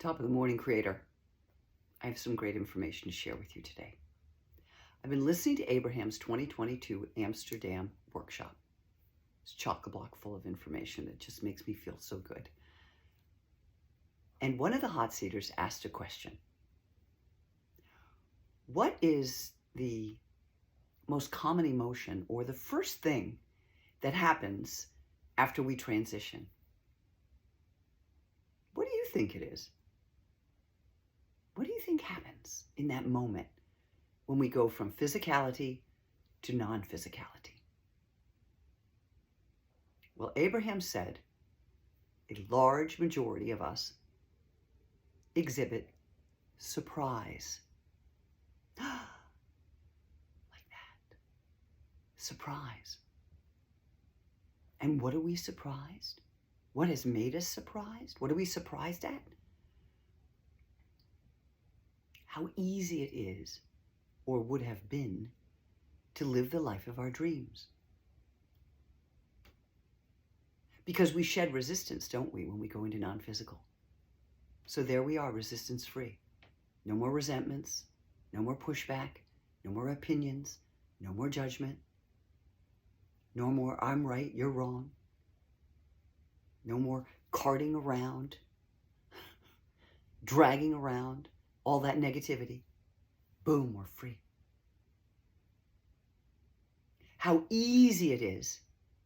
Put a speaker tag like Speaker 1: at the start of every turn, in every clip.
Speaker 1: Top of the morning, creator. I have some great information to share with you today. I've been listening to Abraham's 2022 Amsterdam workshop. It's chock-a-block full of information that just makes me feel so good. And one of the hot seaters asked a question. What is the most common emotion or the first thing that happens after we transition? What do you think it is? What do you think happens in that moment when we go from physicality to non-physicality? Well, Abraham said a large majority of us exhibit surprise. Like that. Surprise. And what are we surprised? What has made us surprised? What are we surprised at? How easy it is, or would have been, to live the life of our dreams. Because we shed resistance, don't we, when we go into non-physical? So there we are, resistance-free. No more resentments, no more pushback, no more opinions, no more judgment, no more I'm right, you're wrong, no more carting around, dragging around all that negativity. Boom, we're free. How easy it is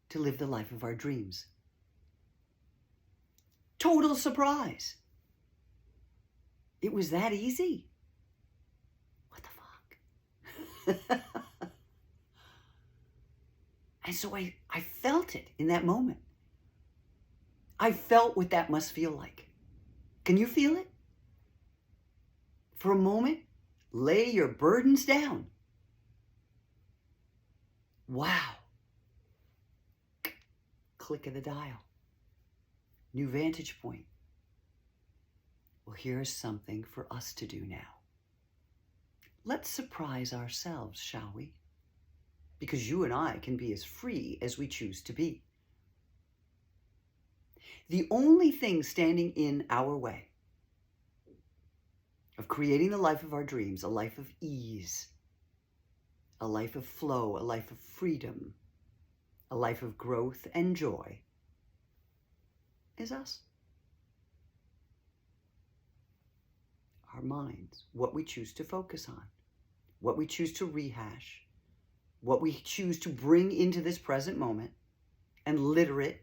Speaker 1: to live the life of our dreams. Total surprise. It was that easy. What the fuck? And so I felt it in that moment. I felt what that must feel like. Can you feel it? For a moment, lay your burdens down. Wow. Click of the dial. New vantage point. Well, here's something for us to do now. Let's surprise ourselves, shall we? Because you and I can be as free as we choose to be. The only thing standing in our way of creating the life of our dreams, a life of ease, a life of flow, a life of freedom, a life of growth and joy, is us. Our minds, what we choose to focus on, what we choose to rehash, what we choose to bring into this present moment and litter it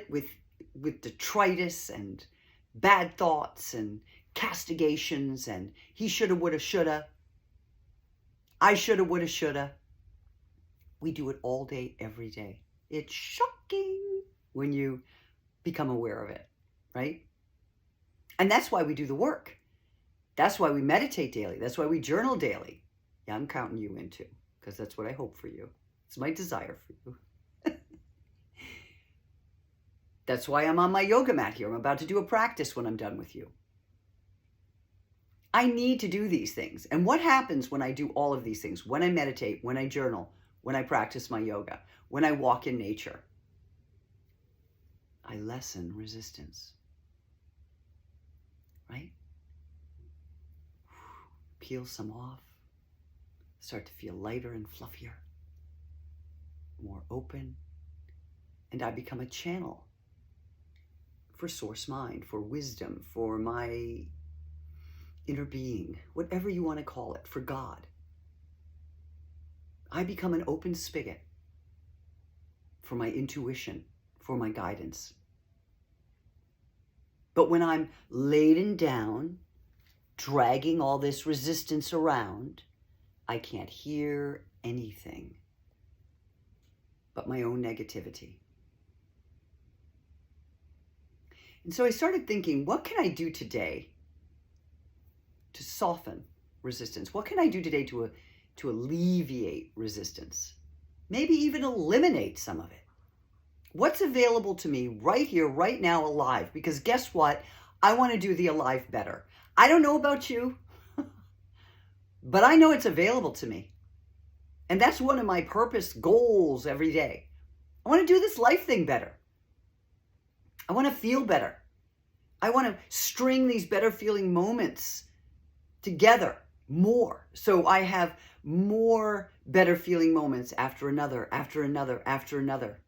Speaker 1: with detritus and bad thoughts and castigations and he shoulda, woulda, shoulda. I shoulda, woulda, shoulda. We do it all day, every day. It's shocking when you become aware of it, right? And that's why we do the work. That's why we meditate daily. That's why we journal daily. Yeah, I'm counting you in too, because that's what I hope for you. It's my desire for you. That's why I'm on my yoga mat here. I'm about to do a practice when I'm done with you. I need to do these things. And what happens when I do all of these things? When I meditate, when I journal, when I practice my yoga, when I walk in nature, I lessen resistance. Right? Peel some off. Start to feel lighter and fluffier. More open. And I become a channel for source mind, for wisdom, for my inner being, whatever you want to call it, for God. I become an open spigot for my intuition, for my guidance. But when I'm laden down, dragging all this resistance around, I can't hear anything but my own negativity. And so I started thinking, what can I do today to soften resistance? What can I do today to alleviate resistance? Maybe even eliminate some of it. What's available to me right here, right now, alive? Because guess what? I want to do the alive better. I don't know about you, but I know it's available to me. And that's one of my purpose goals every day. I want to do this life thing better. I want to feel better. I want to string these better feeling moments together more. So I have more better feeling moments after another, after another, after another.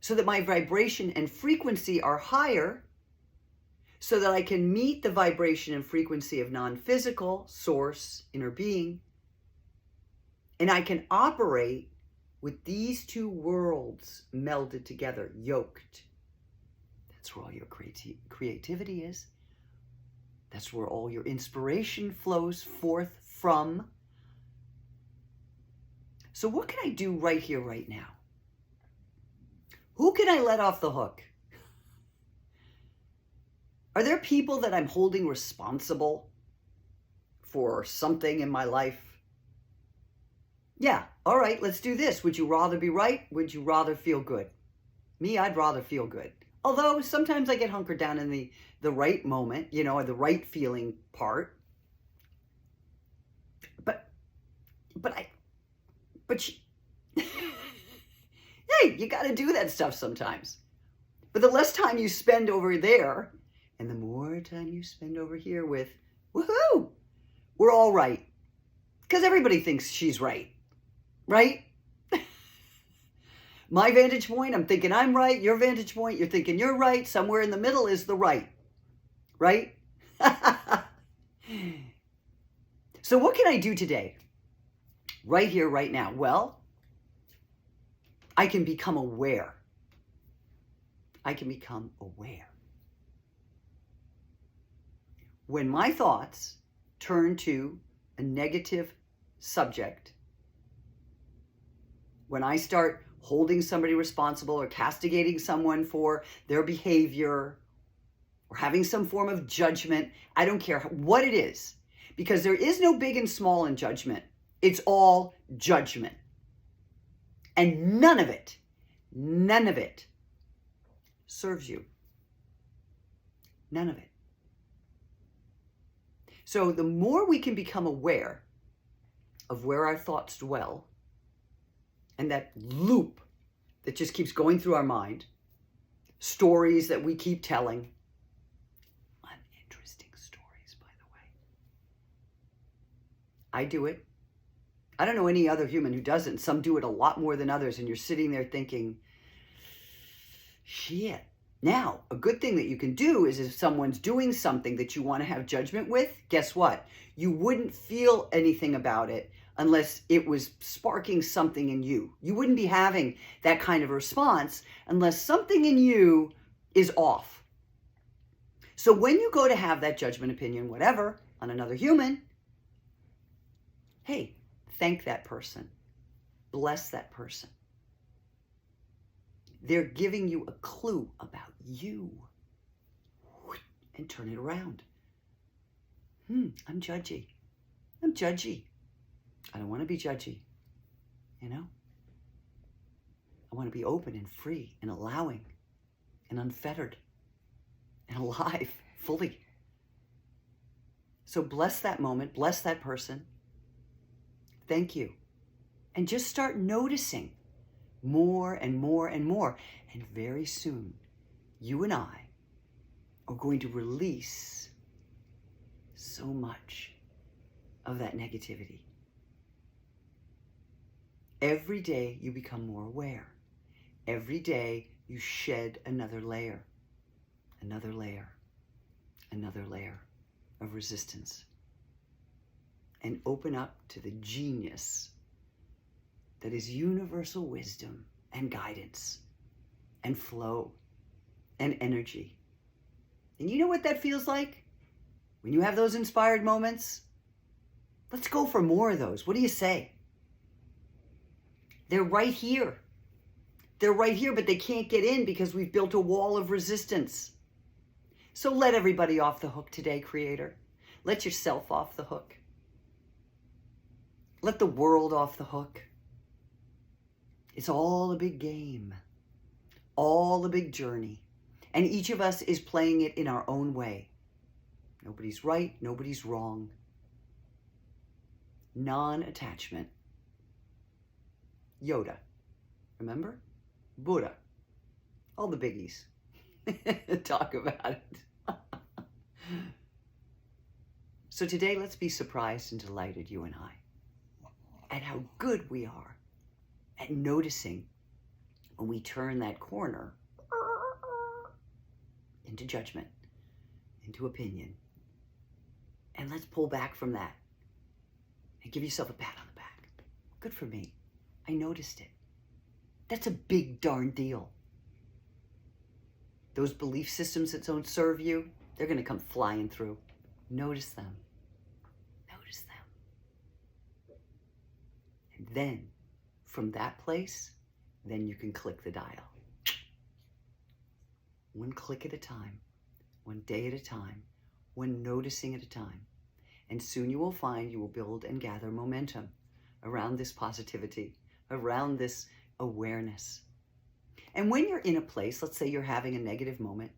Speaker 1: So that my vibration and frequency are higher, so that I can meet the vibration and frequency of non-physical source, inner being, and I can operate with these two worlds melded together, yoked. That's where all your creativity is. That's where all your inspiration flows forth from. So what can I do right here, right now? Who can I let off the hook? Are there people that I'm holding responsible for something in my life? Yeah, all right, let's do this. Would you rather be right? Would you rather feel good? Me, I'd rather feel good. Although sometimes I get hunkered down in the right moment, you know, the right feeling part. Hey, you got to do that stuff sometimes. But the less time you spend over there, and the more time you spend over here with, woohoo, we're all right. Because everybody thinks she's right. Right? My vantage point, I'm thinking I'm right. Your vantage point, you're thinking you're right. Somewhere in the middle is the right. Right? So what can I do today? Right here, right now? Well, I can become aware. I can become aware. When my thoughts turn to a negative subject, when I start holding somebody responsible or castigating someone for their behavior or having some form of judgment, I don't care what it is, because there is no big and small in judgment. It's all judgment. And none of it serves you. None of it. So the more we can become aware of where our thoughts dwell, and that loop that just keeps going through our mind, stories that we keep telling, uninteresting stories, by the way. I do it. I don't know any other human who doesn't. Some do it a lot more than others, and you're sitting there thinking, shit. Now, a good thing that you can do is if someone's doing something that you want to have judgment with, guess what? You wouldn't feel anything about it unless it was sparking something in you. You wouldn't be having that kind of response unless something in you is off. So when you go to have that judgment, opinion, whatever, on another human, hey, thank that person. Bless that person. They're giving you a clue about you. And turn it around. I'm judgy. I'm judgy. I don't want to be judgy. You know? I want to be open and free and allowing and unfettered and alive fully. So bless that moment. Bless that person. Thank you. And just start noticing more and more and more. And very soon, you and I are going to release so much of that negativity. Every day you become more aware. Every day you shed another layer, another layer, another layer of resistance. And open up to the genius that is universal wisdom and guidance and flow and energy. And you know what that feels like? When you have those inspired moments? Let's go for more of those. What do you say? They're right here. They're right here, but they can't get in because we've built a wall of resistance. So let everybody off the hook today, Creator. Let yourself off the hook. Let the world off the hook. It's all a big game, all a big journey, and each of us is playing it in our own way. Nobody's right, nobody's wrong. Non-attachment. Yoda, remember? Buddha, all the biggies. Talk about it. So today, let's be surprised and delighted, you and I, at how good we are at noticing when we turn that corner into judgment, into opinion. And let's pull back from that and give yourself a pat on the back. Good for me. I noticed it. That's a big darn deal. Those belief systems that don't serve you, they're going to come flying through. Notice them. Notice them. And then, from that place, then you can click the dial. One click at a time, one day at a time, one noticing at a time. And soon you will find you will build and gather momentum around this positivity, around this awareness. And when you're in a place, let's say you're having a negative moment,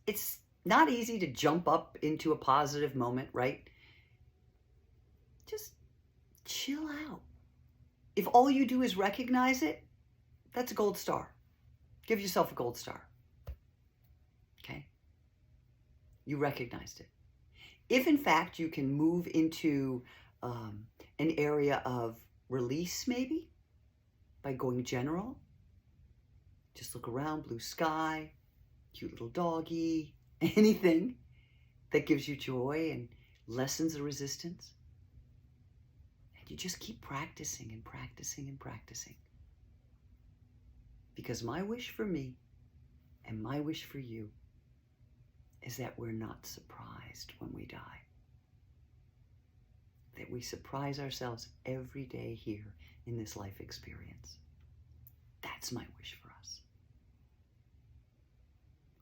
Speaker 1: it's not easy to jump up into a positive moment, right? Just chill out. If all you do is recognize it, that's a gold star. Give yourself a gold star. Okay? You recognized it. If in fact you can move into an area of release, maybe, by going general, just look around, blue sky, cute little doggy, anything that gives you joy and lessens the resistance. And you just keep practicing and practicing and practicing. Because my wish for me and my wish for you is that we're not surprised when we die. That we surprise ourselves every day here in this life experience. That's my wish for us.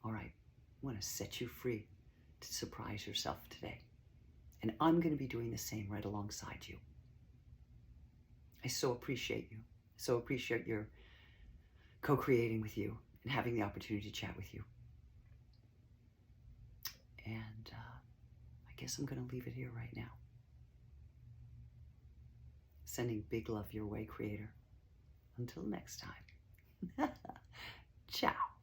Speaker 1: All right, I want to set you free to surprise yourself today. And I'm going to be doing the same right alongside you. I so appreciate you. So appreciate your co-creating with you and having the opportunity to chat with you. And I guess I'm going to leave it here right now. Sending big love your way, Creator. Until next time. Ciao.